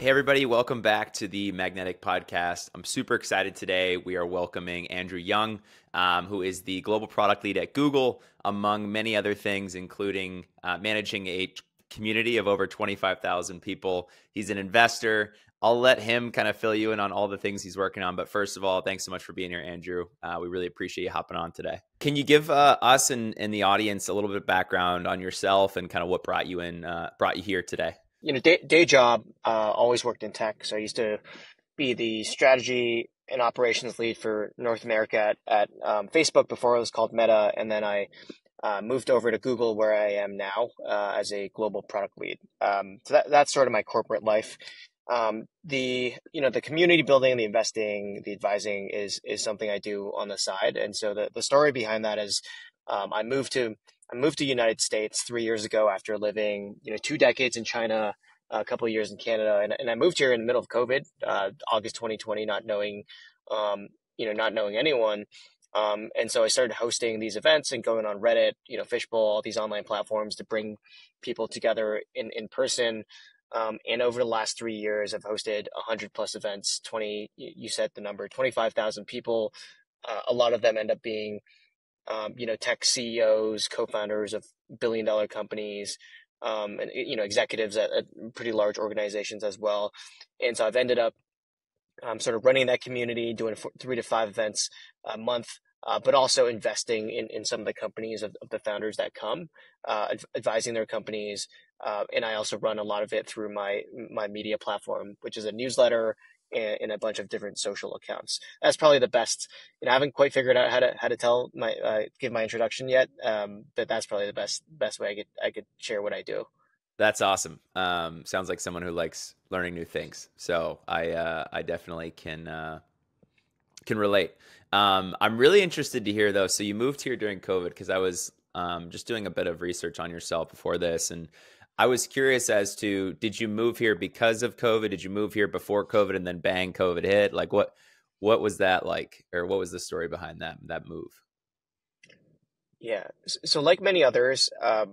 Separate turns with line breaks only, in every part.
Hey, everybody, welcome back to the Magnetic Podcast. I'm super excited today. We are welcoming Andrew Yeung, who is the global product lead at Google, among many other things, including managing a community of over 25,000 people. He's an investor. I'll let him kind of fill you in on all the things he's working on. But first of all, thanks so much for being here, Andrew. We really appreciate you hopping on today. Can you give us and the audience a little bit of background on yourself and kind of what brought you here today?
Day job, always worked in tech. So I used to be the strategy and operations lead for North America at Facebook before it was called Meta. And then I moved over to Google where I am now as a global product lead. So that's sort of my corporate life. The community building, the investing, the advising is something I do on the side. And so the story behind that is I moved to United States 3 years ago after living, 2 decades in China, a couple of years in Canada, and I moved here in the middle of COVID, August 2020, not knowing anyone, and so I started hosting these events and going on Reddit, Fishbowl, all these online platforms to bring people together in person. And over the last 3 years, I've hosted 100 plus events. You said the number, 25,000 people. A lot of them end up being tech CEOs, co-founders of billion-dollar companies, and executives at pretty large organizations as well. And so I've ended up sort of running that community, doing 3 to 5 events a month, but also investing in some of the companies of the founders that come, advising their companies. And I also run a lot of it through my media platform, which is a newsletter and a bunch of different social accounts. That's probably the best. I haven't quite figured out how to tell give my introduction yet, but that's probably the best way I could share what I do.
That's awesome. Sounds like someone who likes learning new things. So I definitely can relate. I'm really interested to hear though. So you moved here during COVID because I was just doing a bit of research on yourself before this, and I was curious as to, did you move here because of COVID? Did you move here before COVID and then bang, COVID hit? Like what was that like, or what was the story behind that move?
Yeah. So like many others, I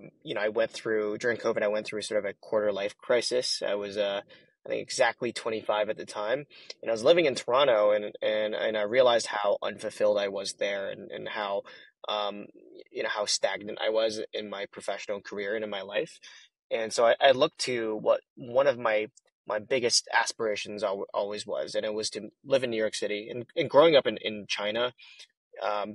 went through during COVID. I went through sort of a quarter life crisis. I was I think exactly 25 at the time, and I was living in Toronto, and I realized how unfulfilled I was there, and how how stagnant I was in my professional career and in my life. And so I looked to what one of my biggest aspirations always was, and it was to live in New York City. And growing up in China,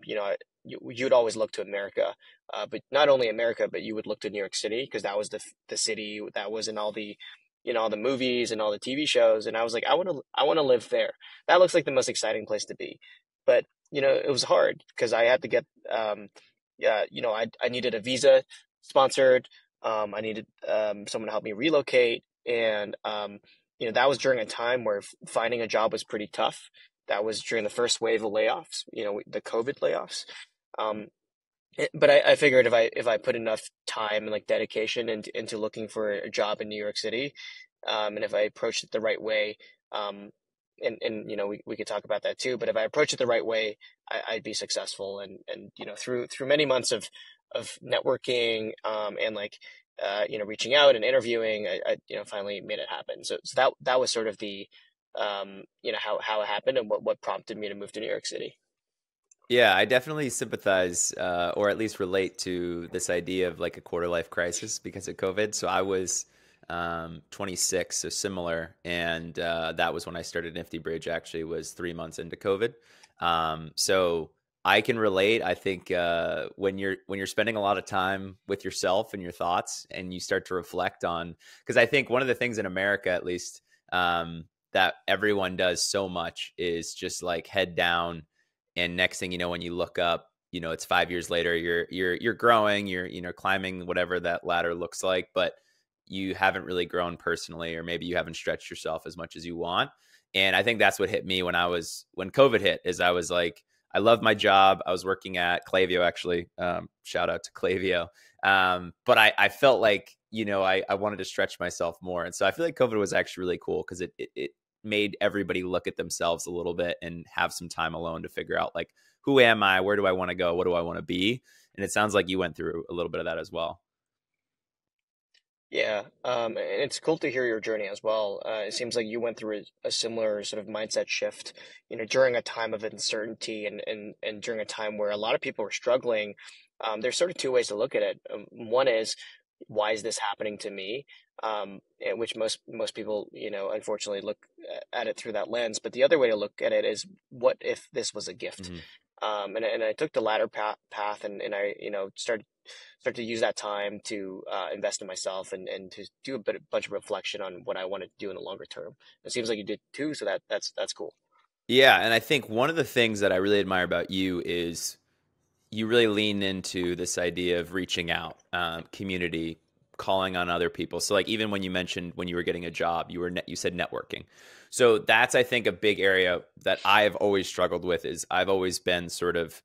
you'd always look to America, but not only America, but you would look to New York City because that was the city that was in all the all the movies and all the TV shows. And I was like, I want to live there. That looks like the most exciting place to be. But it was hard because I had to get I needed a visa sponsored. I needed someone to help me relocate, and that was during a time where finding a job was pretty tough. That was during the first wave of layoffs, the COVID layoffs. Um, but I figured if I put enough time and like dedication into looking for a job in New York City, and if I approached it the right way, and we could talk about that too. But if I approach it the right way, I'd be successful. And through many months of networking, and like reaching out and interviewing, I finally made it happen. So that was sort of the how it happened and what prompted me to move to New York City.
Yeah, I definitely sympathize, or at least relate to this idea of like a quarter life crisis because of COVID. So I was 26, so similar, and that was when I started Nifty Bridge. Actually, was 3 months into COVID. So I can relate. I think when you're spending a lot of time with yourself and your thoughts, and you start to reflect on, because I think one of the things in America, at least, that everyone does so much is just like head down. And next thing you know, when you look up, it's 5 years later, you're growing, you're climbing whatever that ladder looks like, but you haven't really grown personally, or maybe you haven't stretched yourself as much as you want. And I think that's what hit me when COVID hit, is I was like, I love my job. I was working at Klaviyo, actually. Shout out to Klaviyo. But I felt like, I wanted to stretch myself more. And so I feel like COVID was actually really cool because it made everybody look at themselves a little bit and have some time alone to figure out, like, who am I? Where do I want to go? What do I want to be? And it sounds like you went through a little bit of that as well.
Yeah, and it's cool to hear your journey as well. It seems like you went through a similar sort of mindset shift, during a time of uncertainty and during a time where a lot of people were struggling. There's sort of two ways to look at it. One is, why is this happening to me? Which most people, unfortunately look at it through that lens. But the other way to look at it is, what if this was a gift?
Hmm.
And I took the latter path, and I, start to use that time to invest in myself and to do a bunch of reflection on what I want to do in the longer term. It seems like you did too, so that's cool.
Yeah, and I think one of the things that I really admire about you is you really lean into this idea of reaching out, community, calling on other people. So like even when you mentioned when you were getting a job, you said networking. So that's I think a big area that I've always struggled with is I've always been sort of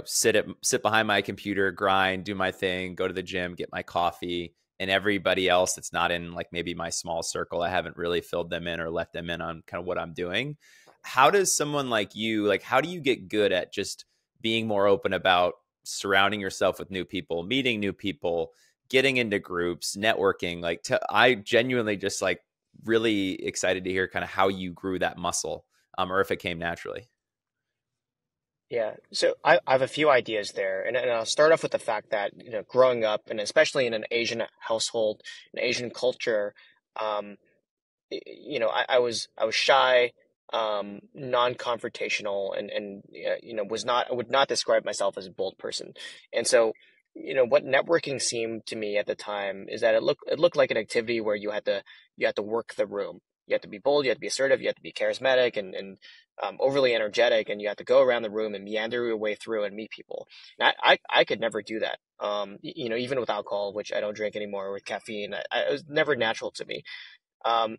sit behind my computer, grind, do my thing, go to the gym, get my coffee, and everybody else that's not in like maybe my small circle, I haven't really filled them in or let them in on kind of what I'm doing. How does someone like you, like, how do you get good at just being more open about surrounding yourself with new people, meeting new people, getting into groups, networking? Like, I genuinely just like really excited to hear kind of how you grew that muscle, or if it came naturally.
Yeah, so I have a few ideas there, and I'll start off with the fact that, growing up, and especially in an Asian household, an Asian culture, um, I was shy, non-confrontational, and was not I would not describe myself as a bold person. And so, what networking seemed to me at the time is that it looked like an activity where you had to work the room. You had to be bold, you had to be assertive, you had to be charismatic and overly energetic, and you had to go around the room and meander your way through and meet people. And I could never do that. Even with alcohol, which I don't drink anymore, with caffeine, it was never natural to me. Um,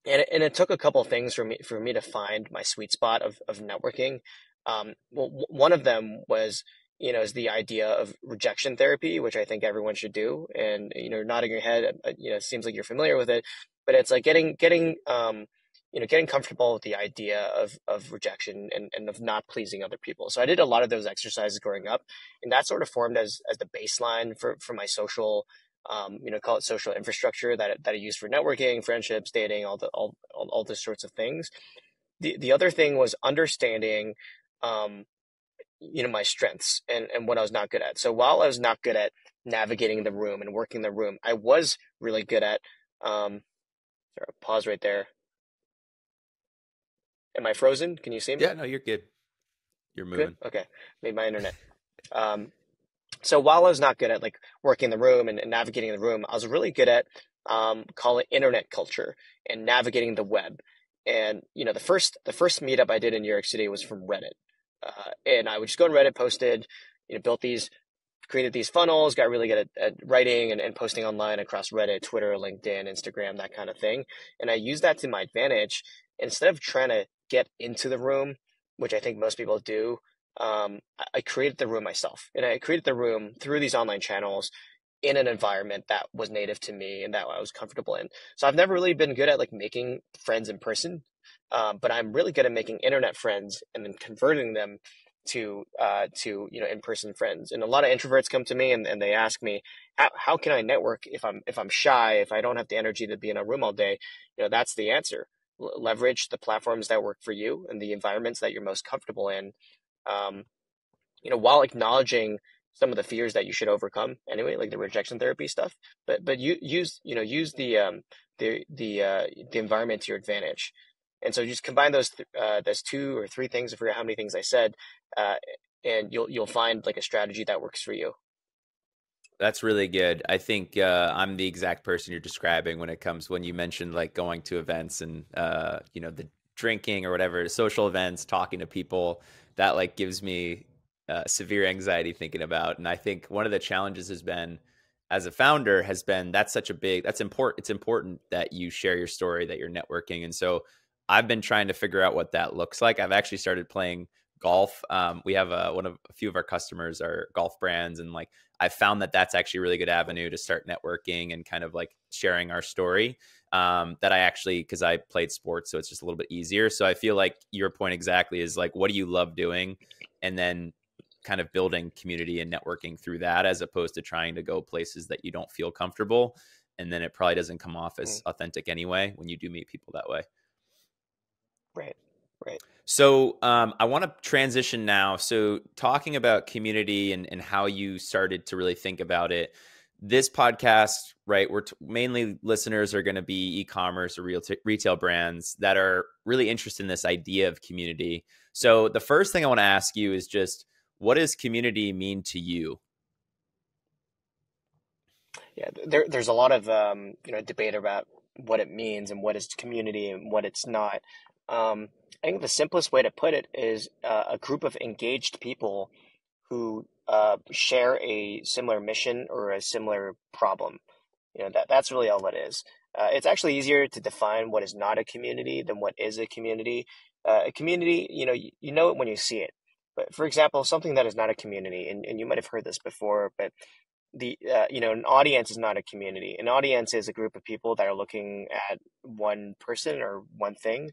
and it took a couple of things for me to find my sweet spot of networking. Well, one of them was, is the idea of rejection therapy, which I think everyone should do. And, nodding your head, it seems like you're familiar with it, but it's like getting comfortable with the idea of rejection and of not pleasing other people. So I did a lot of those exercises growing up, and that sort of formed as the baseline for my social, call it social infrastructure that I use for networking, friendships, dating, all those sorts of things. The other thing was understanding, um, my strengths and what I was not good at. So while I was not good at navigating the room and working the room, I was really good at, sorry, pause right there. Am I frozen? Can you see me?
Yeah, no, you're good. You're
Good.
moving.
Okay. Maybe my internet. Um, so while I was not good at like working the room and navigating the room, I was really good at, call it internet culture and navigating the web. And the first meetup I did in New York City was from Reddit, and I would just go on Reddit, posted, built these, created these funnels, got really good at writing and posting online across Reddit, Twitter, LinkedIn, Instagram, that kind of thing. And I used that to my advantage. Instead of trying to get into the room, which I think most people do, I created the room myself. And I created the room through these online channels in an environment that was native to me and that I was comfortable in. So I've never really been good at like making friends in person, but I'm really good at making internet friends and then converting them to in-person friends. And a lot of introverts come to me and they ask me, how can I network if I'm shy, if I don't have the energy to be in a room all day? That's the answer. Leverage the platforms that work for you and the environments that you're most comfortable in, um, while acknowledging some of the fears that you should overcome anyway, like the rejection therapy stuff. But use the environment to your advantage. And so just combine those two or three things. I forget how many things I said, uh, and you'll find like a strategy that works for you.
That's really good. I think I'm the exact person you're describing when it comes when you mentioned like going to events and the drinking or whatever, social events, talking to people. That like gives me severe anxiety thinking about. And I think one of the challenges has been as a founder has been that's important. It's important that you share your story, that you're networking. And so I've been trying to figure out what that looks like. I've actually started playing golf. We have a few of our customers are golf brands, and like I found that that's actually a really good avenue to start networking and kind of like sharing our story. That I actually, because I played sports, so it's just a little bit easier. So I feel like your point exactly is like, what do you love doing? And then kind of building community and networking through that, as opposed to trying to go places that you don't feel comfortable. And then it probably doesn't come off as
Mm,
authentic anyway when you do meet people that way.
right, right.
So I want to transition now. So talking about community and how you started to really think about it. This podcast, right? Mainly listeners are going to be e-commerce or retail brands that are really interested in this idea of community. So the first thing I want to ask you is just, what does community mean to you?
Yeah, there's a lot of debate about what it means and what is community and what it's not. I think the simplest way to put it is a group of engaged people who share a similar mission or a similar problem. That's really all it is. It's actually easier to define what is not a community than what is a community. A community, you know it when you see it. But for example, something that is not a community, and you might have heard this before, but an audience is not a community. An audience is a group of people that are looking at one person or one thing,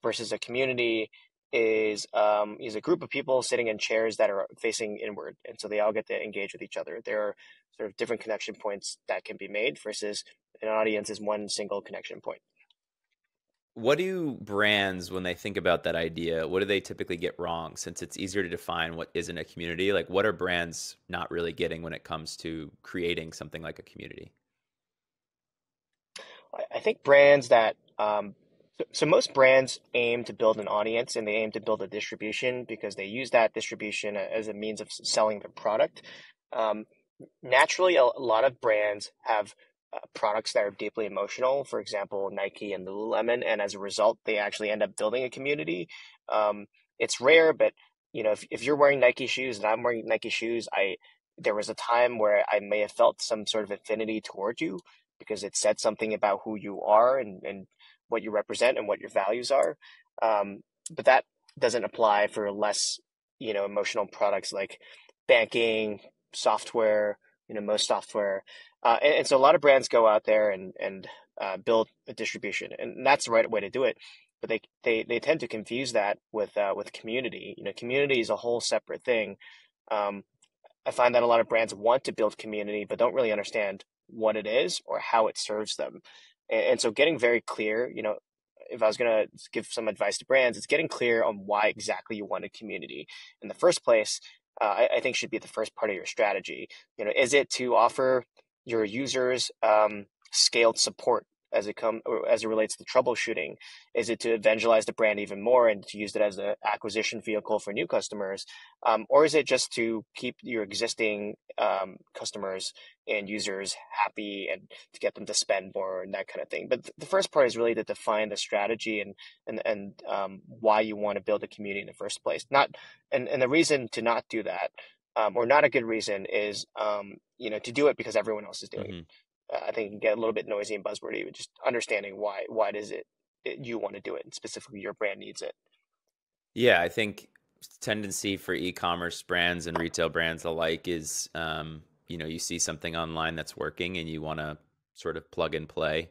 versus a community is a group of people sitting in chairs that are facing inward, and so they all get to engage with each other. There are sort of different connection points that can be made, versus an audience is one single connection point.
What do brands, when they think about that idea, what do they typically get wrong, since it's easier to define what isn't a community? Like, what are brands not really getting when it comes to creating something like a community?
I think brands that so most brands aim to build an audience, and they aim to build a distribution because they use that distribution as a means of selling their product. Um, Naturally, a lot of brands have products that are deeply emotional. For example, Nike and Lululemon, and as a result, they actually end up building a community. It's rare, but if you're wearing Nike shoes and I'm wearing Nike shoes, I there was a time where I may have felt some sort of affinity toward you because it said something about who you are and what you represent and what your values are. But that doesn't apply for less, emotional products like banking, software, most software. And so a lot of brands go out there and build a distribution, and that's the right way to do it. But they tend to confuse that with community. Community is a whole separate thing. Um, I find that a lot of brands want to build community, but don't really understand what it is or how it serves them. And so getting very clear, if I was going to give some advice to brands, it's getting clear on why exactly you want a community in the first place. I think should be the first part of your strategy. Is it to offer your users scaled support as it relates to troubleshooting? Is it to evangelize the brand even more and to use it as an acquisition vehicle for new customers? Or is it just to keep your existing customers and users happy and to get them to spend more and that kind of thing? But the first part is really to define the strategy and why you want to build a community in the first place. Not and the reason to not do that, or not a good reason, is to do it because everyone else is doing it.
Hmm.
I think it can get a little bit noisy and buzzwordy, but just understanding why does it you want to do it, and specifically your brand needs it.
Yeah, I think tendency for e-commerce brands and retail brands alike is, you see something online that's working and you want to sort of plug and play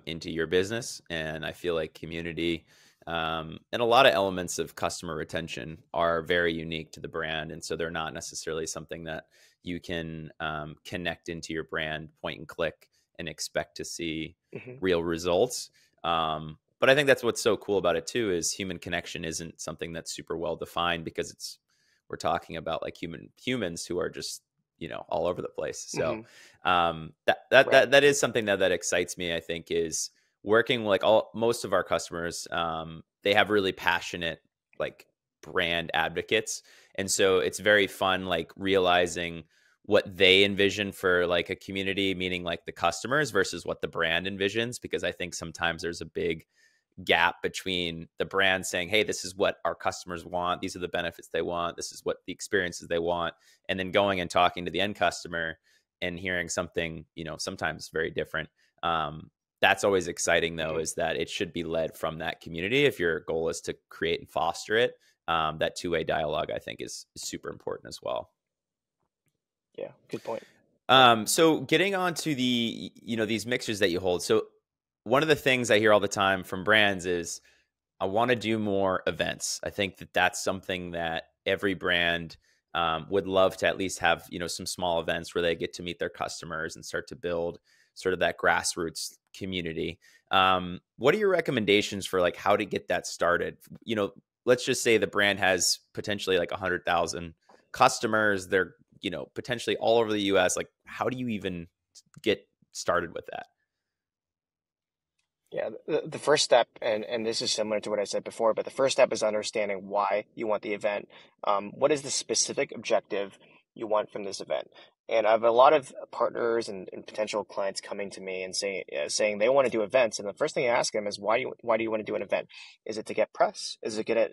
into your business. And I feel like community and a lot of elements of customer retention are very unique to the brand. And so they're not necessarily something that you can connect into your brand, point and click, and expect to see
Hmm.
real results. But I think that's what's so cool about it too, is human connection isn't something that's super well defined, because we're talking about like humans who are just, all over the place. So
Hmm. Right.
that is something that excites me. I think is working like most of our customers. They have really passionate like brand advocates, and so it's very fun like realizing what they envision for like a community, meaning like the customers, versus what the brand envisions, because I think sometimes there's a big gap between the brand saying, hey, this is what our customers want, these are the benefits they want, this is what the experiences they want, and then going and talking to the end customer and hearing something, sometimes very different. That's always exciting though,
Hmm.
is that it should be led from that community if your goal is to create and foster it. That two-way dialogue, I think, is super important as well.
Yeah. Good point. Yeah.
So getting on to these mixers that you hold. So one of the things I hear all the time from brands is, I want to do more events. I think that that's something that every brand would love to at least have, some small events where they get to meet their customers and start to build sort of that grassroots community. What are your recommendations for like how to get that started? Let's just say the brand has potentially like 100,000 customers. They're, potentially all over the US. Like, how do you even get started with that?
Yeah, the first step, and this is similar to what I said before, but the first step is understanding why you want the event. What is the specific objective you want from this event? And I have a lot of partners and potential clients coming to me and saying they want to do events. And the first thing I ask them is why do you want to do an event? Is it to get press? Is it to get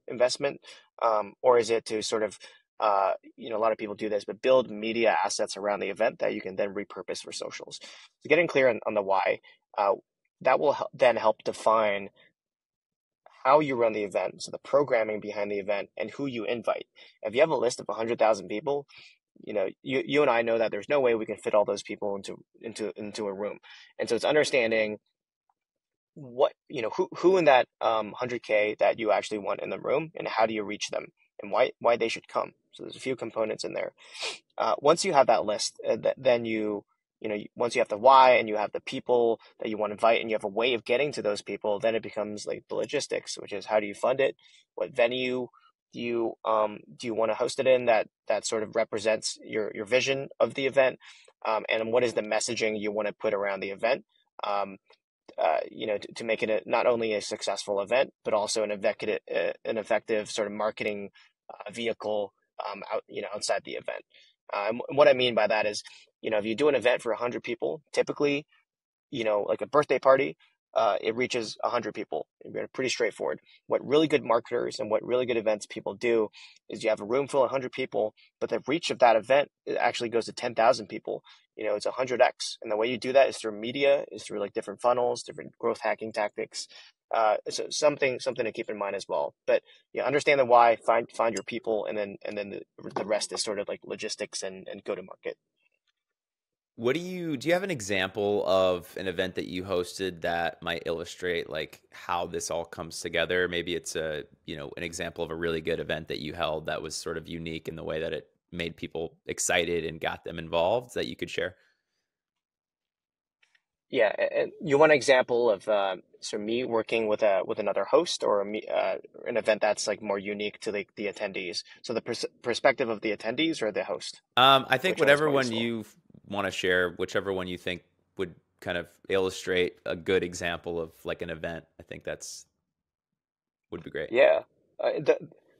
investment? Or is it to sort of a lot of people do this, but build media assets around the event that you can then repurpose for socials. So getting clear on the why. That will then help define how you run the event, so the programming behind the event and who you invite. If you have a list of 100,000 people, you and I know that there's no way we can fit all those people into a room. And so it's understanding what, who in that 100K that you actually want in the room, and how do you reach them, and why they should come. So there's a few components in there. Once you have that list, then once you have the why and you have the people that you want to invite and you have a way of getting to those people, then it becomes like the logistics, which is how do you fund it? What venue do you want to host it in that sort of represents your vision of the event? And what is the messaging you want to put around the event? To make it not only a successful event, but also an effective sort of marketing vehicle outside the event. And what I mean by that is, if you do an event for 100 people, typically, like a birthday party, it reaches 100 people. Pretty straightforward. What really good marketers and what really good events people do is you have a room full of 100 people, but the reach of that event, it actually goes to 10,000 people. It's 100x. And the way you do that is through media, is through like different funnels, different growth hacking tactics. So something to keep in mind as well. But understand the why, find your people, and then the rest is sort of like logistics and go to market.
Do you have an example of an event that you hosted that might illustrate like how this all comes together? Maybe it's an example of a really good event that you held that was sort of unique in the way that it made people excited and got them involved that you could share.
Yeah, and you want an example of me working with another host, or an event that's like more unique to the attendees. So the perspective of the attendees or the host,
I think
which one is
whatever
more
one
useful?
you want to share, whichever one you think would kind of illustrate a good example of like an event, I think would be great.
Yeah,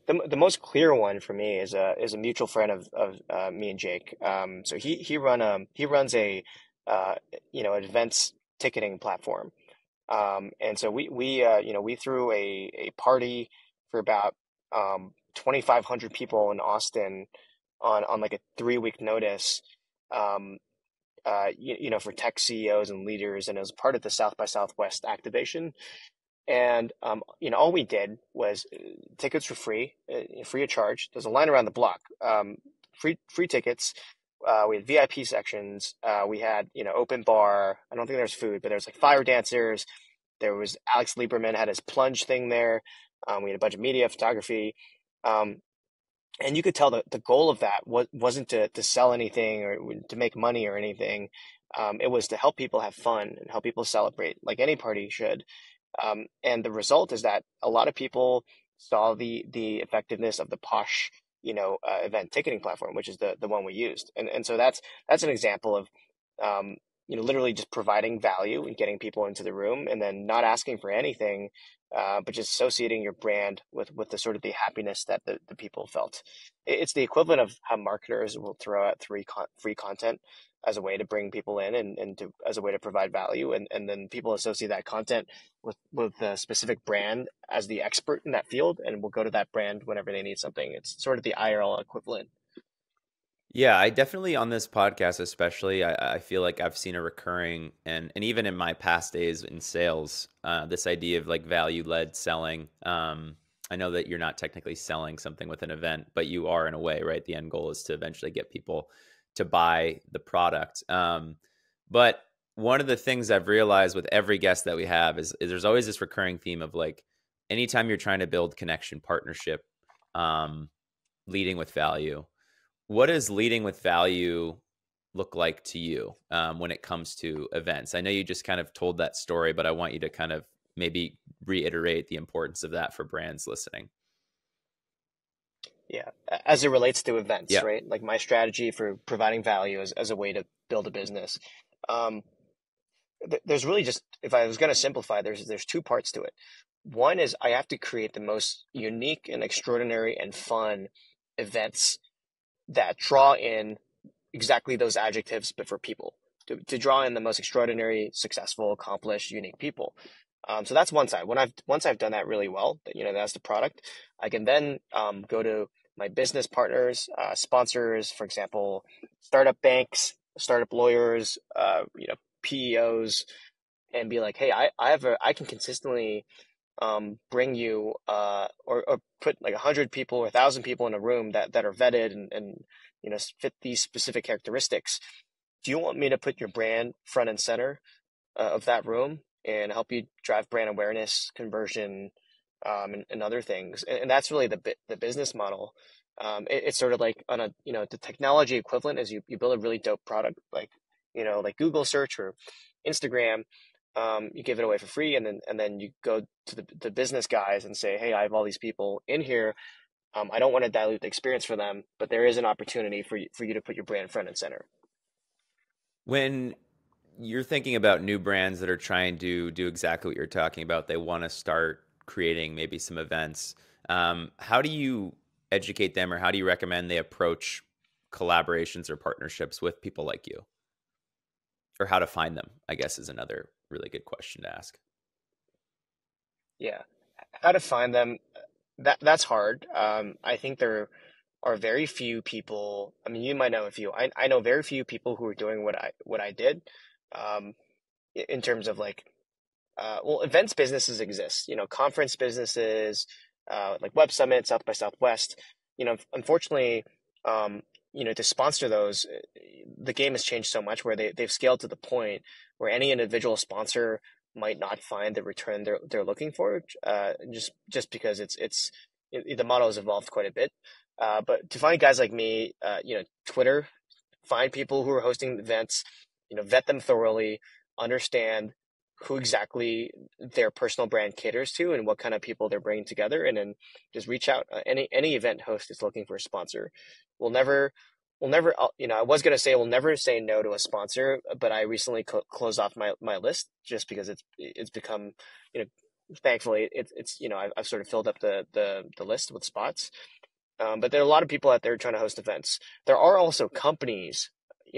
the most clear one for me is a mutual friend of me and Jake. So he runs a uh, events ticketing platform. And so we threw a party for about 2,500 people in Austin on like a 3 week notice. Um, for tech CEOs and leaders, and it was part of the South by Southwest activation. And all we did was tickets were free of charge. There's a line around the block. Free tickets. We had VIP sections. We had open bar. I don't think there's food, but there's like fire dancers. There was Alex Lieberman had his plunge thing there. We had a bunch of media, photography, um, and you could tell the goal of that wasn't to sell anything or to make money or anything. It was to help people have fun and help people celebrate, like any party should. And the result is that a lot of people saw the effectiveness of the Posh, event ticketing platform, which is the one we used. And so that's an example of, literally just providing value and getting people into the room, and then not asking for anything, but just associating your brand with the sort of the happiness that the people felt. It's the equivalent of how marketers will throw out free content as a way to bring people in, as a way to provide value, and then people associate that content with a specific brand as the expert in that field, and will go to that brand whenever they need something. It's sort of the IRL equivalent.
Yeah, I definitely on this podcast, especially, I feel like I've seen a recurring and even in my past days in sales, this idea of like value led selling. I know that you're not technically selling something with an event, but you are in a way, right? The end goal is to eventually get people to buy the product. But one of the things I've realized with every guest that we have is there's always this recurring theme of like anytime you're trying to build connection, partnership, um, leading with value. What does leading with value look like to you when it comes to events? I know you just kind of told that story, but I want you to kind of maybe reiterate the importance of that for brands listening.
Yeah, as it relates to events,
Yeah.
right? Like my strategy for providing value as a way to build a business. Um, there's really just, if I was going to simplify, there's two parts to it. One is I have to create the most unique and extraordinary and fun events that draw in exactly those adjectives, but for people to draw in the most extraordinary, successful, accomplished, unique people. So that's one side. Once I've done that really well, that's the product. I can then go to my business partners, sponsors, for example, startup banks, startup lawyers, PEOs, and be like, hey, I can consistently bring you or put like 100 people or 1,000 people in a room that are vetted and fit these specific characteristics. Do you want me to put your brand front and center of that room and help you drive brand awareness, conversion, and other things? And that's really the business model. It's sort of like on a the technology equivalent is you build a really dope product like like Google search or Instagram. You give it away for free, and then you go to the business guys and say, hey, I have all these people in here. I don't want to dilute the experience for them, but there is an opportunity for you to put your brand front and center.
When you're thinking about new brands that are trying to do exactly what you're talking about, they want to start creating maybe some events. How do you educate them, or how do you recommend they approach collaborations or partnerships with people like you? Or how to find them, I guess, is another really good question to ask.
Yeah, how to find them? That's hard. I think there are very few people. I mean, you might know a few. I know very few people who are doing what I did, um, in terms of like well, events businesses exist. Conference businesses, like Web Summit, South by Southwest. Unfortunately, um, to sponsor those, the game has changed so much where they've scaled to the point where any individual sponsor might not find the return they're looking for, just because the model has evolved quite a bit. But to find guys like me, Twitter, find people who are hosting events, vet them thoroughly, understand who exactly their personal brand caters to and what kind of people they're bringing together, and then just reach out. Any event host is looking for a sponsor. We'll never, we'll never. I was gonna say we'll never say no to a sponsor, but I recently closed off my list just because it's become, thankfully it's I've sort of filled up the list with spots. But there are a lot of people out there trying to host events. There are also companies,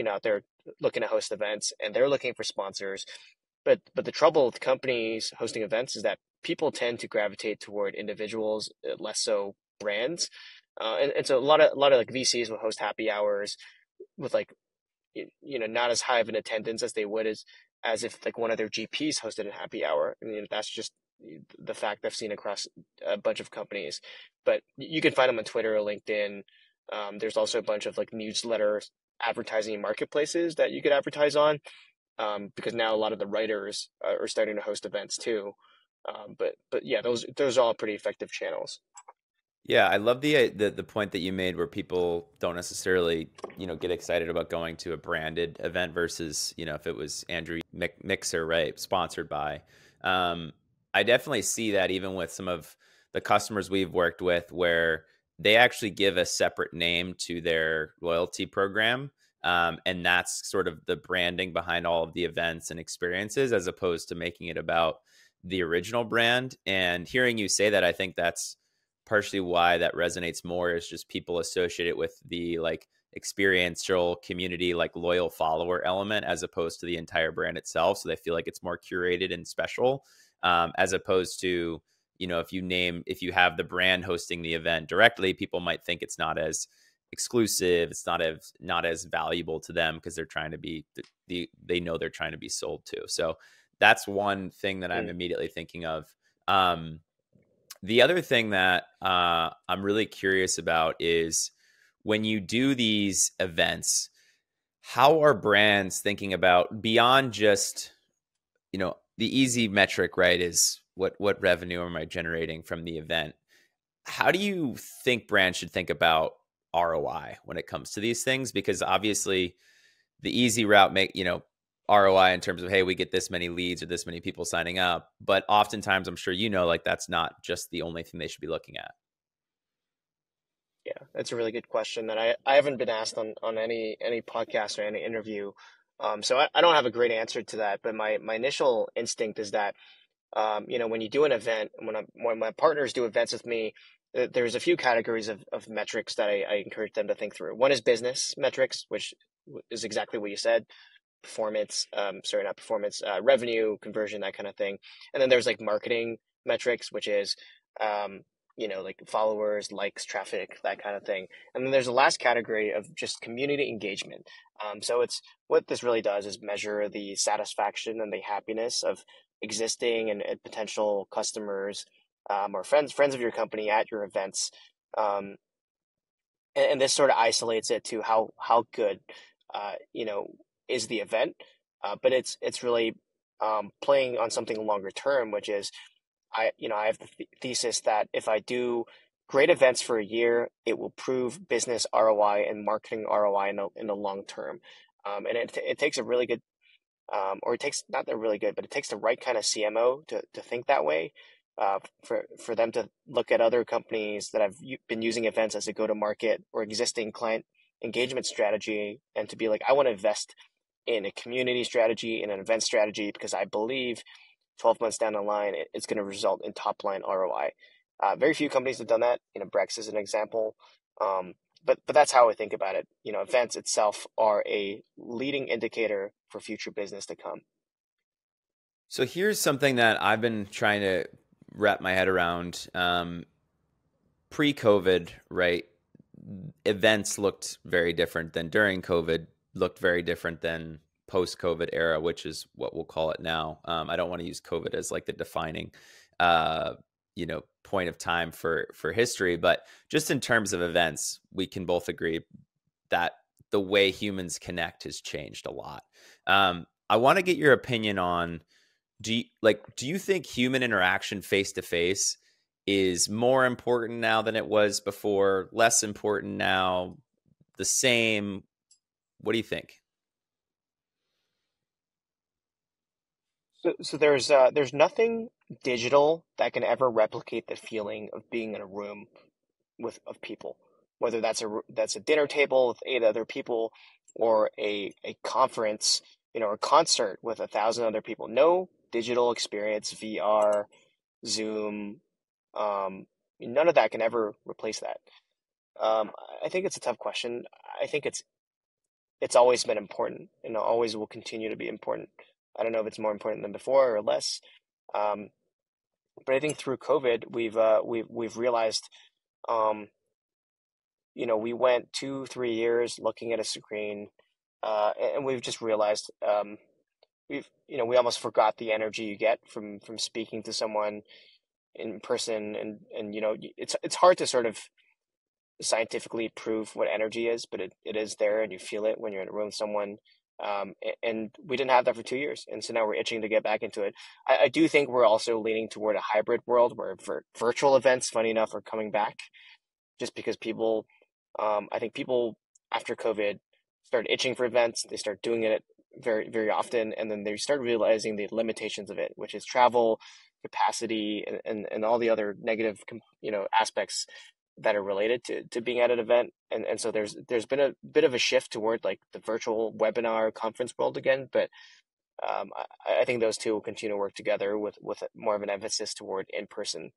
out there looking to host events, and they're looking for sponsors. But the trouble with companies hosting events is that people tend to gravitate toward individuals, less so brands. And so a lot of like VCs will host happy hours with like not as high of an attendance as they would as if like one of their GPs hosted a happy hour. I mean, that's just the fact I've seen across a bunch of companies. But you can find them on Twitter or LinkedIn. There's also a bunch of like newsletter advertising marketplaces that you could advertise on, because now a lot of the writers are starting to host events too. But yeah, those are all pretty effective channels.
Yeah, I love the point that you made where people don't necessarily, get excited about going to a branded event versus, if it was Andrew Mixer, right, sponsored by. I definitely see that even with some of the customers we've worked with where they actually give a separate name to their loyalty program. And that's sort of the branding behind all of the events and experiences, as opposed to making it about the original brand. And hearing you say that, I think that's partially why that resonates more, is just people associate it with the like experiential community, like loyal follower element, as opposed to the entire brand itself. So they feel like it's more curated and special, as opposed to, if you have the brand hosting the event directly, people might think it's not as exclusive, it's not as valuable to them because they're trying to be they know they're trying to be sold to. So that's one thing that I'm
Mm.
immediately thinking of. The other thing that I'm really curious about is when you do these events, how are brands thinking about beyond just, the easy metric, right, is what revenue am I generating from the event? How do you think brands should think about ROI when it comes to these things, because obviously the easy route ROI in terms of, hey, we get this many leads or this many people signing up. But oftentimes, I'm sure like that's not just the only thing they should be looking at.
Yeah, that's a really good question that I haven't been asked on any podcast or any interview. So I don't have a great answer to that, but my initial instinct is that when you do an event, when my partners do events with me, there's a few categories of metrics that I encourage them to think through. One is business metrics, which is exactly what you said, performance, sorry, not performance, revenue, conversion, that kind of thing. And then there's like marketing metrics, which is, like followers, likes, traffic, that kind of thing. And then there's the last category of just community engagement. So it's what this really does is measure the satisfaction and the happiness of existing and potential customers, or friends of your company at your events. And this sort of isolates it to how good, is the event. But it's really playing on something longer term, which is I have the thesis that if I do great events for a year, it will prove business ROI and marketing ROI in the long term. And it takes a really good, or it takes not that really good, but it takes the right kind of CMO to think that way. For them to look at other companies that have been using events as a go-to-market or existing client engagement strategy, and to be like, I want to invest in a community strategy, in an event strategy, because I believe 12 months down the line, it's going to result in top line ROI. Very few companies have done that. Brex is an example. But that's how I think about it. Events itself are a leading indicator for future business to come.
So here's something that I've been trying to wrap my head around. Pre-COVID, right? Events looked very different than during COVID, looked very different than post-COVID era, which is what we'll call it now. I don't want to use COVID as like the defining, point of time for history, but just in terms of events, we can both agree that the way humans connect has changed a lot. I want to get your opinion on, do you think human interaction face to face is more important now than it was before, less important now, the same? What do you think?
So there's nothing digital that can ever replicate the feeling of being in a room of people, whether that's a dinner table with 8 other people, or a conference, or a concert with 1,000 other people. No digital experience, VR, Zoom, none of that can ever replace that. I think it's a tough question. I think it's always been important and always will continue to be important. I don't know if it's more important than before or less. Um, but I think through COVID, we've realized, we went 2, 3 years looking at a screen, and we've just realized, we almost forgot the energy you get from speaking to someone in person, and it's hard to sort of scientifically prove what energy is, but it is there, and you feel it when you're in a room with someone. And we didn't have that for 2 years, and so now we're itching to get back into it. I do think we're also leaning toward a hybrid world where virtual events, funny enough, are coming back, just because I think people after COVID started itching for events. They start doing it very, very often, and then they start realizing the limitations of it, which is travel, capacity, and all the other negative, aspects that are related to being at an event. And so there's been a bit of a shift toward like the virtual webinar conference world again, but I think those two will continue to work together with more of an emphasis toward in person.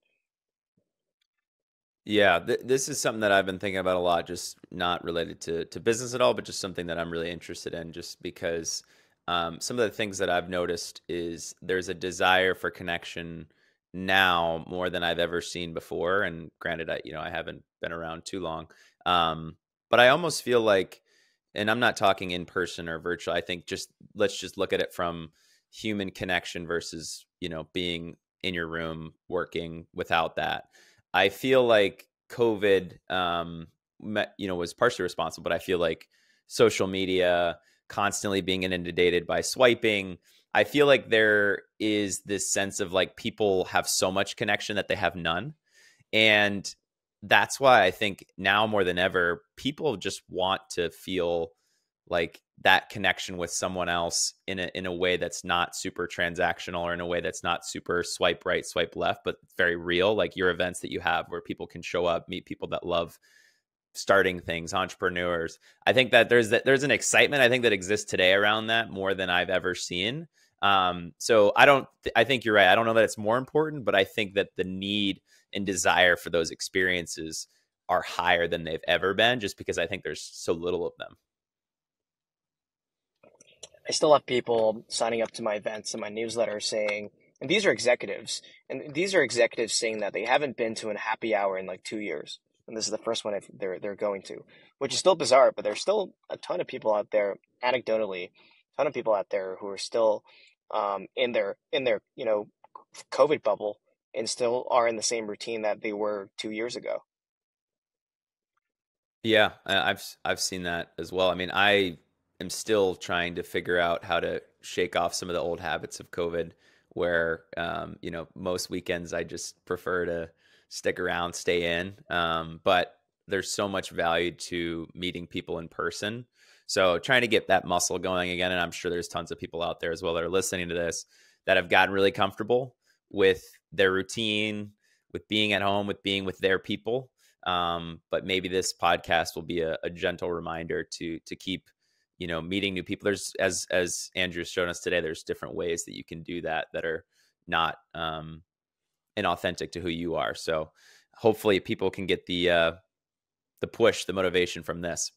Yeah, this is something that I've been thinking about a lot, just not related to business at all, but just something that I'm really interested in, just because some of the things that I've noticed is there's a desire for connection now more than I've ever seen before. And granted, I haven't been around too long, but I almost feel like, and I'm not talking in person or virtual. I think let's just look at it from human connection versus being in your room working without that. I feel like COVID, was partially responsible, but I feel like social media, constantly being inundated by swiping, I feel like there is this sense of like people have so much connection that they have none. And that's why I think now more than ever, people just want to feel like that connection with someone else in a way that's not super transactional, or in a way that's not super swipe right, swipe left, but very real, like your events that you have where people can show up, meet people that love starting things, entrepreneurs. I think that there's an excitement I think that exists today around that more than I've ever seen. So I think you're right. I don't know that it's more important, but I think that the need and desire for those experiences are higher than they've ever been, just because I think there's so little of them.
I still have people signing up to my events and my newsletter saying, and these are executives saying that they haven't been to a happy hour in like 2 years, and this is the first one they're going to, which is still bizarre. But there's still a ton of people out there, anecdotally, a ton of people out there who are still in their COVID bubble and still are in the same routine that they were 2 years ago.
Yeah, I've seen that as well. I mean, I am still trying to figure out how to shake off some of the old habits of COVID, where most weekends I just prefer to stick around, stay in. But there's so much value to meeting people in person. So trying to get that muscle going again, and I'm sure there's tons of people out there as well that are listening to this that have gotten really comfortable with their routine, with being at home, with being with their people. But maybe this podcast will be a gentle reminder to keep, meeting new people. There's, as Andrew's shown us today, there's different ways that you can do that are not inauthentic to who you are. So hopefully people can get the push, the motivation from this.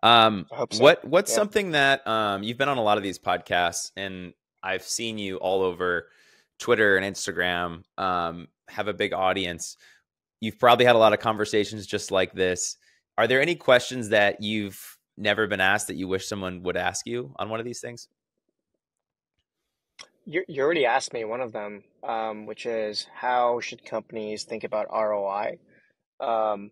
I hope so.
What's
Yeah.
something that you've been on a lot of these podcasts, and I've seen you all over Twitter and Instagram, have a big audience. You've probably had a lot of conversations just like this. Are there any questions that you've never been asked that you wish someone would ask you on one of these things?
You already asked me one of them, which is how should companies think about ROI? Um,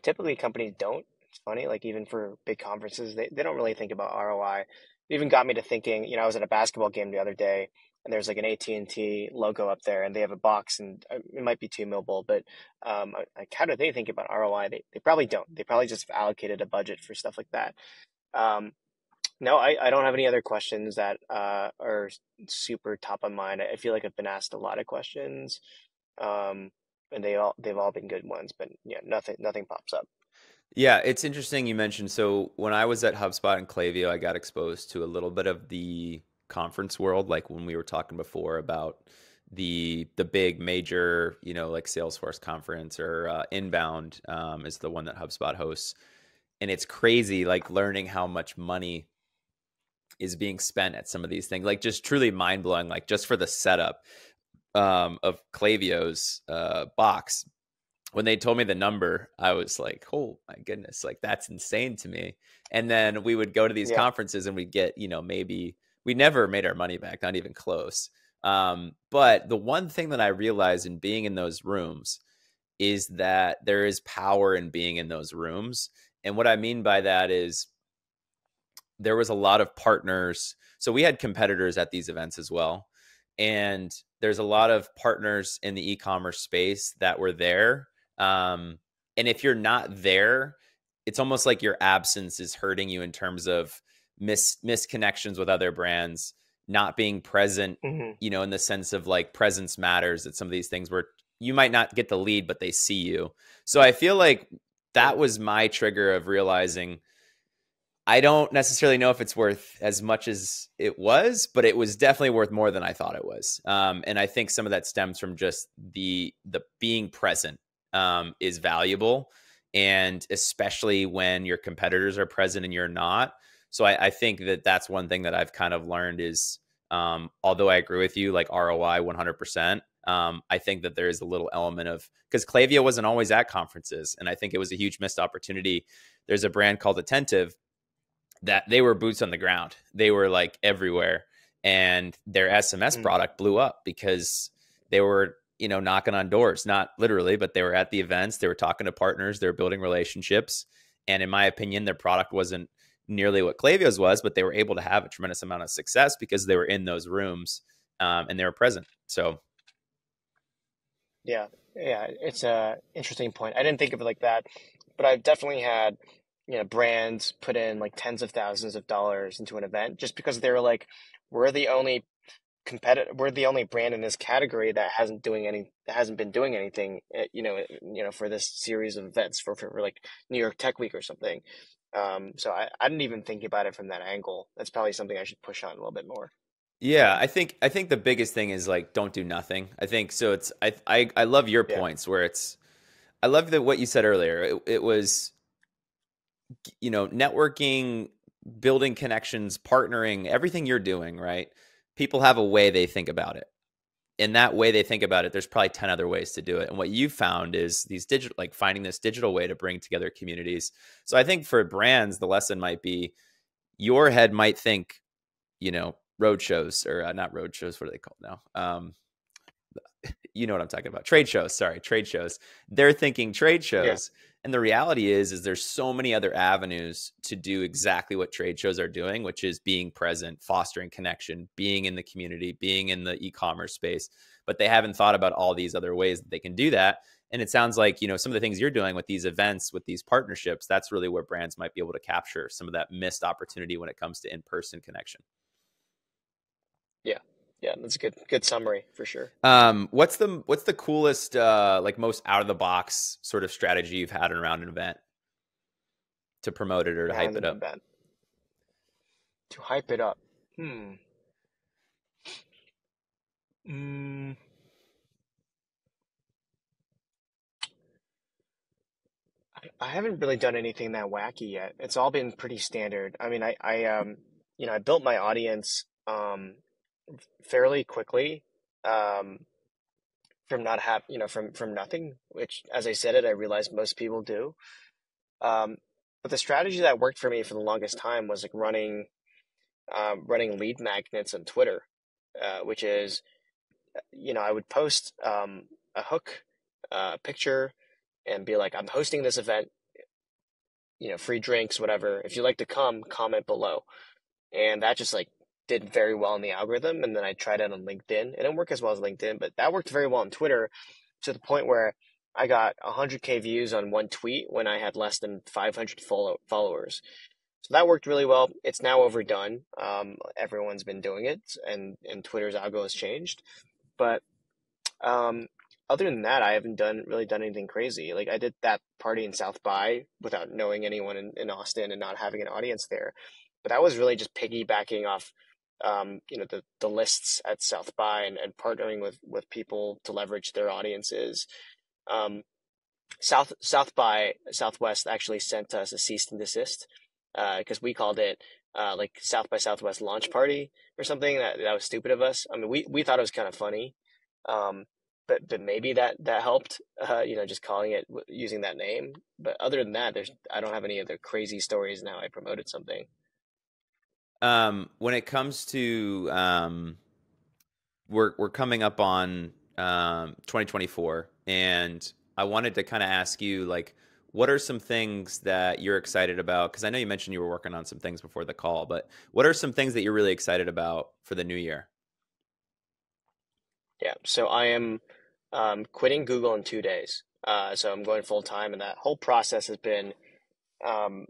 typically companies don't. It's funny, like even for big conferences, they don't really think about ROI. It even got me to thinking, I was at a basketball game the other day and there's like an AT&T logo up there and they have a box and it might be T-Mobile, but like how do they think about ROI? They probably don't. They probably just allocated a budget for stuff like that. Um, no, I don't have any other questions that are super top of mind. I feel like I've been asked a lot of questions, um, and they've all been good ones, but yeah, nothing pops up.
Yeah, it's interesting you mentioned. So when I was at HubSpot and Klaviyo, I got exposed to a little bit of the conference world, like when we were talking before about the big major, like Salesforce conference, or Inbound is the one that HubSpot hosts. And it's crazy, like learning how much money is being spent at some of these things, like just truly mind blowing, like just for the setup of Klaviyo's box. When they told me the number, I was like, oh my goodness, like that's insane to me. And then we would go to these
Yeah.
conferences and we'd get, maybe we never made our money back, not even close. But the one thing that I realized in being in those rooms is that there is power in being in those rooms. And what I mean by that is there was a lot of partners. So we had competitors at these events as well. And there's a lot of partners in the e-commerce space that were there. And if you're not there, it's almost like your absence is hurting you in terms of misconnections with other brands, not being present,
Hmm.
in the sense of like presence matters at some of these things where you might not get the lead, but they see you. So I feel like
Yeah.
that was my trigger of realizing I don't necessarily know if it's worth as much as it was, but it was definitely worth more than I thought it was. And I think some of that stems from just the being present is valuable, and especially when your competitors are present and you're not. So I think that that's one thing that I've kind of learned is, although I agree with you, like ROI 100%. I think that there is a little element of, because Klaviyo wasn't always at conferences, and I think it was a huge missed opportunity. There's a brand called Attentive that they were boots on the ground. They were like everywhere. And their SMS
Mm.
product blew up because they were, knocking on doors, not literally, but they were at the events. They were talking to partners. They were building relationships. And in my opinion, their product wasn't nearly what Klaviyo's was, but they were able to have a tremendous amount of success because they were in those rooms, and they were present. So
Yeah. Yeah, it's a interesting point. I didn't think of it like that, but I've definitely had, brands put in like tens of thousands of dollars into an event just because they were like, we're the only we're the only brand in this category that hasn't been doing anything, for this series of events for like New York Tech Week or something. So I didn't even think about it from that angle. That's probably something I should push on a little bit more.
Yeah, I think the biggest thing is like don't do nothing. I think so. I love your
Yeah,
points where it's I love that what you said earlier. It was networking, building connections, partnering, everything you're doing, right? People have a way they think about it. In that way they think about it, there's probably 10 other ways to do it. And what you found is these digital, like finding this digital way to bring together communities. So I think for brands, the lesson might be your head might think, road shows or not road shows. What are they called now? You know what I'm talking about. Trade shows. Sorry, trade shows. They're thinking trade
yeah,
shows. And the reality is there's so many other avenues to do exactly what trade shows are doing, which is being present, fostering connection, being in the community, being in the e-commerce space. But they haven't thought about all these other ways that they can do that. And it sounds like, some of the things you're doing with these events, with these partnerships, that's really where brands might be able to capture some of that missed opportunity when it comes to in-person connection.
yeah, yeah. That's a good summary for sure.
What's the coolest, like most out of the box sort of strategy you've had around an event to promote it or to hype
Around
it
an
up?
event to hype it up. Hmm. Mm, I haven't really done anything that wacky yet. It's all been pretty standard. I mean, I built my audience fairly quickly from not have from nothing, which as I said it, I realized most people do. Um, but the strategy that worked for me for the longest time was like running lead magnets on Twitter, which is I would post a hook picture and be like, I'm hosting this event, free drinks, whatever. If you'd like to come, comment below. And that just like did very well in the algorithm. And then I tried it on LinkedIn. It didn't work as well as LinkedIn, but that worked very well on Twitter to the point where I got 100K views on one tweet when I had less than 500 followers. So that worked really well. It's now overdone. Everyone's been doing it, and Twitter's algo has changed. But um, other than that, I haven't done really done anything crazy. Like I did that party in South by without knowing anyone in Austin and not having an audience there. But that was really just piggybacking off, the lists at South by and partnering with people to leverage their audiences. Um, South by Southwest actually sent us a cease and desist because we called it like South by Southwest launch party or something. That was stupid of us. I mean, we thought it was kind of funny, um, but maybe that helped. Just calling it using that name. But other than that, I don't have any other crazy stories in how I promoted something.
When it comes to we're coming up on 2024, and I wanted to kind of ask you like, what are some things that you're excited about? Because I know you mentioned you were working on some things before the call, but what are some things that you're really excited about for the new year?
Yeah, so I am quitting Google in 2 days. So I'm going full time, and that whole process has been um,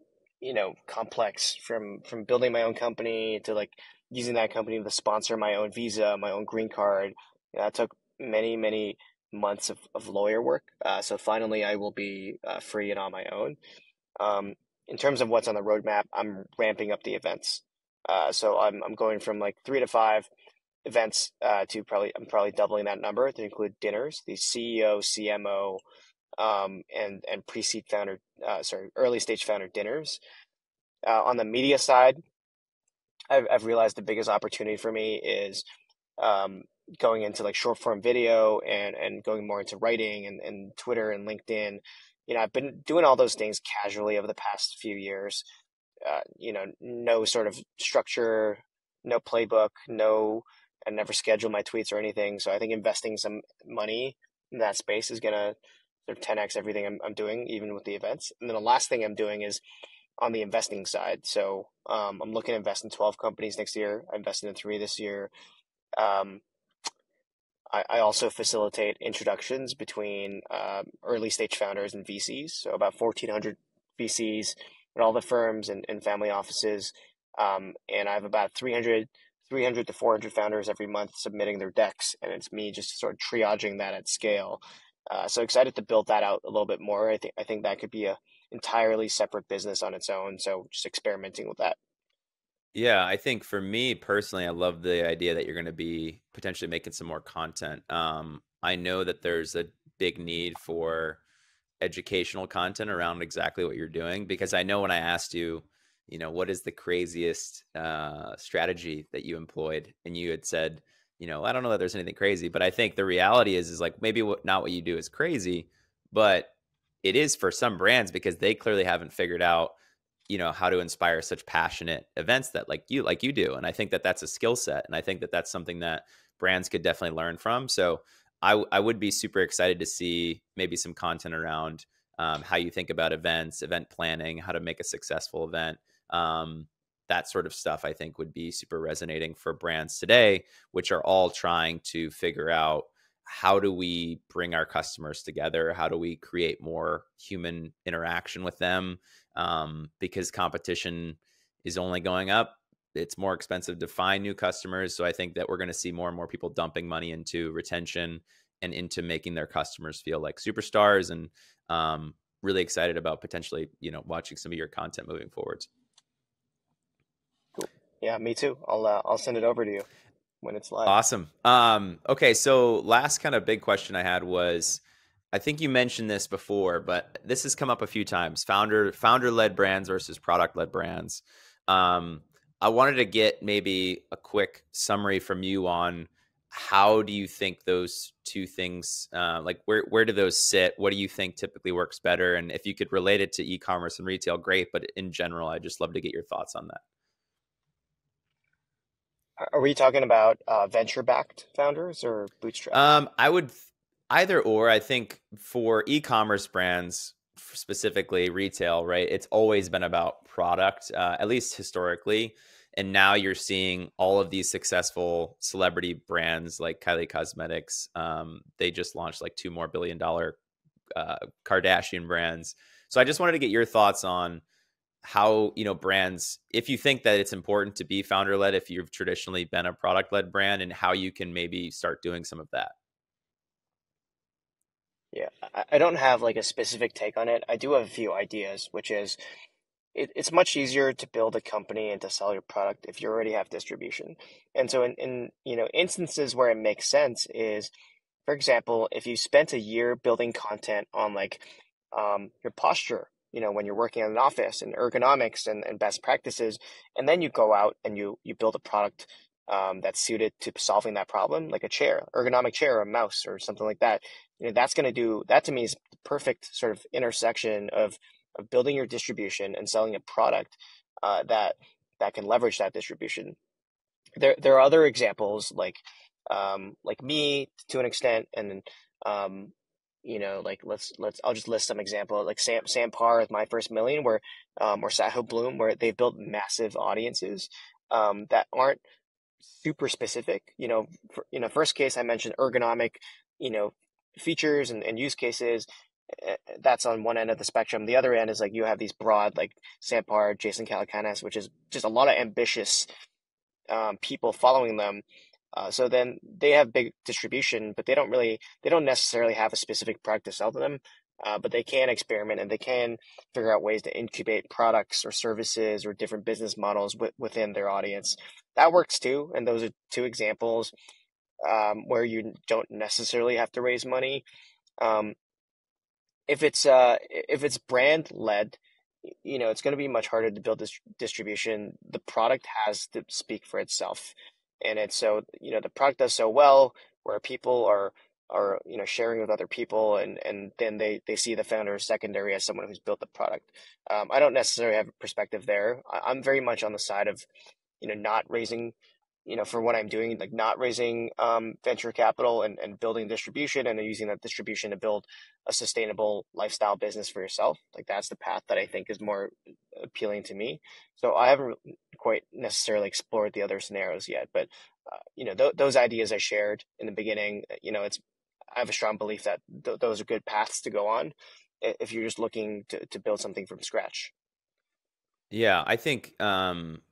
complex from building my own company to like using that company to sponsor my own visa, my own green card. That took many, many months of lawyer work. So finally, I will be free and on my own. In terms of what's on the roadmap, I'm ramping up the events. So I'm going from like 3 to 5 events to I'm probably doubling that number to include dinners, the CEO, CMO, and pre-seed founder, early stage founder dinners. On the media side, I've realized the biggest opportunity for me is um, going into like short form video and going more into writing and Twitter and LinkedIn. I've been doing all those things casually over the past few years. No sort of structure, no playbook, I never schedule my tweets or anything. So I think investing some money in that space is gonna sort of 10x everything I'm doing, even with the events. And then the last thing I'm doing is on the investing side. So I'm looking to invest in 12 companies next year. I invested in 3 this year. Um, I also facilitate introductions between early stage founders and VCs. So about 1,400 VCs at all the firms and family offices. And I have about 300 to 400 founders every month submitting their decks. And it's me just sort of triaging that at scale. So excited to build that out a little bit more. I think that could be a entirely separate business on its own. So just experimenting with that.
Yeah, I think for me personally, I love the idea that you're going to be potentially making some more content. I know that there's a big need for educational content around exactly what you're doing, because I know when I asked you, what is the craziest strategy that you employed, and you had said, I don't know that there's anything crazy, but I think the reality is like maybe not what you do is crazy, but it is for some brands because they clearly haven't figured out how to inspire such passionate events that like you do. And I think that that's a skill set, and I think that that's something that brands could definitely learn from. So I would be super excited to see maybe some content around how you think about events, event planning, how to make a successful event. That sort of stuff I think would be super resonating for brands today, which are all trying to figure out, how do we bring our customers together? How do we create more human interaction with them? Because competition is only going up. It's more expensive to find new customers. So I think that we're going to see more and more people dumping money into retention and into making their customers feel like superstars. And really excited about potentially, watching some of your content moving forwards.
Cool. Yeah, me too. I'll send it over to you when it's live.
Awesome. Okay, so last kind of big question I had was, I think you mentioned this before, but this has come up a few times: founder led brands versus product led brands. Um, I wanted to get maybe a quick summary from you on, how do you think those two things, like where do those sit? What do you think typically works better? And if you could relate it to e-commerce and retail, great. But in general, I'd just love to get your thoughts on that.
Are we talking about venture-backed founders or bootstrapped?
I would either or. I think for e-commerce brands, specifically retail, right? It's always been about product, at least historically. And now you're seeing all of these successful celebrity brands like Kylie Cosmetics. They just launched like two more $1 billion Kardashian brands. So I just wanted to get your thoughts on how, brands, if you think that it's important to be founder led, if you've traditionally been a product led brand, and how you can maybe start doing some of that.
Yeah, I don't have like a specific take on it. I do have a few ideas, which is it's much easier to build a company and to sell your product if you already have distribution. And so in instances where it makes sense is, for example, if you spent a year building content on like your posture, when you're working in an office, and ergonomics and best practices, and then you go out and you build a product that's suited to solving that problem, like a chair, ergonomic chair, or a mouse, or something like that. That's going to do that. To me, is the perfect sort of intersection of building your distribution and selling a product that can leverage that distribution. There are other examples like me to an extent, and like let's I'll just list some examples, like Sam Parr with My First Million, where or Saho Bloom, where they've built massive audiences that aren't super specific. First case I mentioned ergonomic, you know, features and use cases. That's on one end of the spectrum. The other end is like you have these broad, like Sam Parr, Jason Calacanis, which is just a lot of ambitious people following them. So then they have big distribution, but they don't necessarily have a specific product to sell to them. But they can experiment, and they can figure out ways to incubate products or services or different business models within their audience. That works too. And those are two examples where you don't necessarily have to raise money. Um, if it's brand led, it's going to be much harder to build this distribution. The product has to speak for itself, and it's so the product does so well where people are sharing with other people, and then they see the founder as secondary as someone who's built the product. I don't necessarily have a perspective there. I'm very much on the side of not raising for what I'm doing, like not raising venture capital and building distribution and then using that distribution to build a sustainable lifestyle business for yourself. Like that's the path that I think is more appealing to me. So I haven't quite necessarily explored the other scenarios yet, but those ideas I shared in the beginning, I have a strong belief that those are good paths to go on if you're just looking to build something from scratch.
Yeah, I think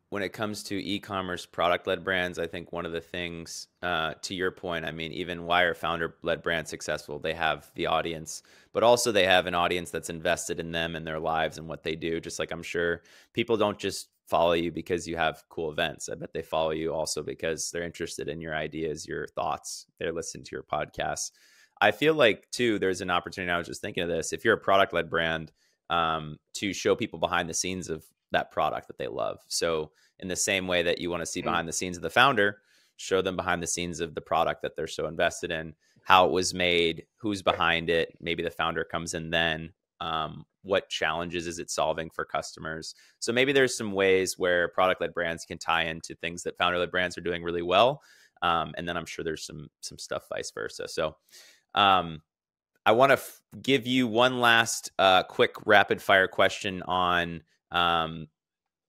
when it comes to e-commerce product-led brands, I think one of the things, to your point, I mean, even why are founder-led brands successful? They have the audience, but also they have an audience that's invested in them and their lives and what they do. Just like I'm sure people don't just follow you because you have cool events. I bet they follow you also because they're interested in your ideas, your thoughts. They're listening to your podcasts. I feel like too, there's an opportunity. I was just thinking of this. If you're a product-led brand, to show people behind the scenes of that product that they love. So in the same way that you want to see
Mhm.
behind the scenes of the founder, show them behind the scenes of the product that they're so invested in, how it was made, who's behind it. Maybe the founder comes in then. What challenges is it solving for customers? So maybe there's some ways where product-led brands can tie into things that founder-led brands are doing really well. And then I'm sure there's some stuff vice versa. So um, I want to give you one last quick rapid fire question on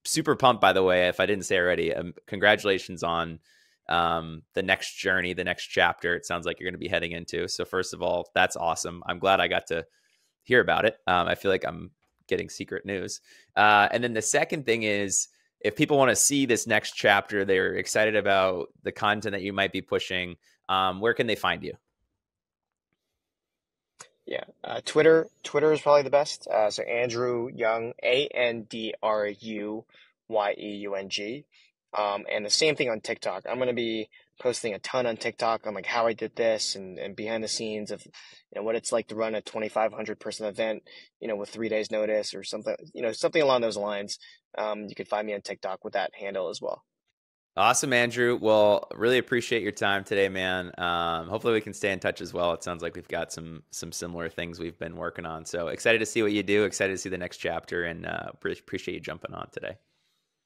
super pumped, by the way, if I didn't say already. Congratulations on the next journey, the next chapter. It sounds like you're going to be heading into. So first of all, that's awesome. I'm glad I got to hear about it. I feel like I'm getting secret news. And then the second thing is, if people want to see this next chapter, they're excited about the content that you might be pushing. Where can they find you?
Yeah, Twitter is probably the best. So Andrew Yeung, AndrUyeung. And the same thing on TikTok. I'm gonna be posting a ton on TikTok on like how I did this and behind the scenes of what it's like to run a 2,500 person event, with 3 days notice or something, something along those lines. You can find me on TikTok with that handle as well.
Awesome, Andrew. Well, really appreciate your time today, man. Hopefully we can stay in touch as well. It sounds like we've got some similar things we've been working on. So excited to see what you do. Excited to see the next chapter, and appreciate you jumping on today.